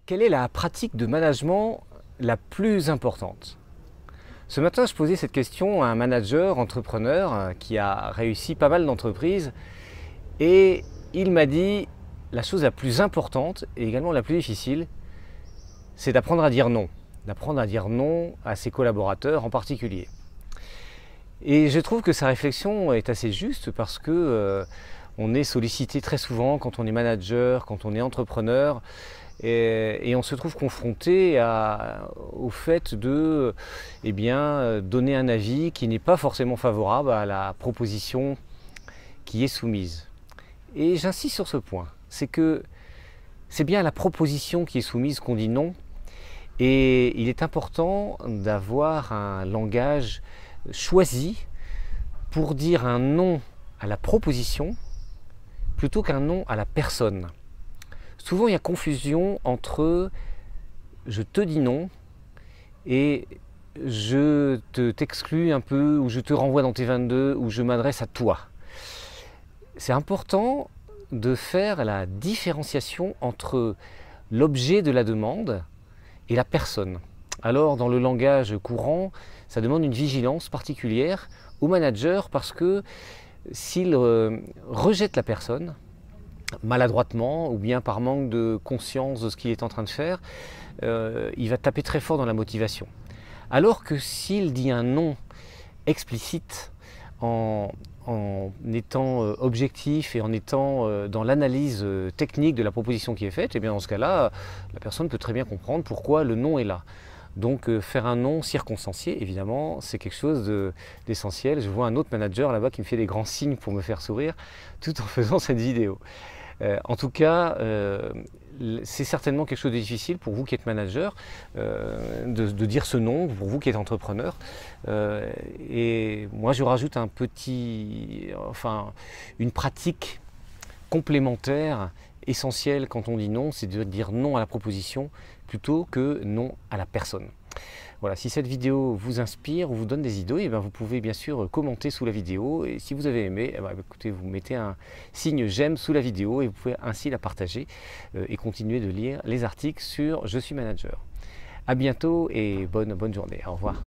Quelle est la pratique de management la plus importante? Ce matin, je posais cette question à un manager entrepreneur qui a réussi pas mal d'entreprises et il m'a dit la chose la plus importante et également la plus difficile, c'est d'apprendre à dire non. D'apprendre à dire non à ses collaborateurs en particulier. Et je trouve que sa réflexion est assez juste parce que on est sollicité très souvent quand on est manager, quand on est entrepreneur, et on se trouve confronté au fait de donner un avis qui n'est pas forcément favorable à la proposition qui est soumise. Et j'insiste sur ce point, c'est que c'est bien à la proposition qui est soumise qu'on dit non, et il est important d'avoir un langage choisi pour dire un non à la proposition plutôt qu'un non à la personne. Souvent il y a confusion entre je te dis non et je t'exclus un peu, ou je te renvoie dans tes 22, ou je m'adresse à toi. C'est important de faire la différenciation entre l'objet de la demande et la personne. Alors dans le langage courant, ça demande une vigilance particulière au manager parce que s'il rejette la personne, maladroitement ou bien par manque de conscience de ce qu'il est en train de faire, il va taper très fort dans la motivation. Alors que s'il dit un non explicite en étant objectif et en étant dans l'analyse technique de la proposition qui est faite, et bien dans ce cas-là, la personne peut très bien comprendre pourquoi le non est là. Donc faire un non circonstancié, évidemment, c'est quelque chose d'essentiel. Je vois un autre manager là-bas qui me fait des grands signes pour me faire sourire tout en faisant cette vidéo. En tout cas, c'est certainement quelque chose de difficile pour vous qui êtes manager, de dire ce non, pour vous qui êtes entrepreneur. Et moi, je rajoute une pratique complémentaire essentielle quand on dit non, c'est de dire non à la proposition plutôt que non à la personne. Voilà, si cette vidéo vous inspire ou vous donne des idées, vous pouvez bien sûr commenter sous la vidéo, et si vous avez aimé, écoutez, vous mettez un signe j'aime sous la vidéo et vous pouvez ainsi la partager et continuer de lire les articles sur Je suis manager. À bientôt et bonne journée. Au revoir.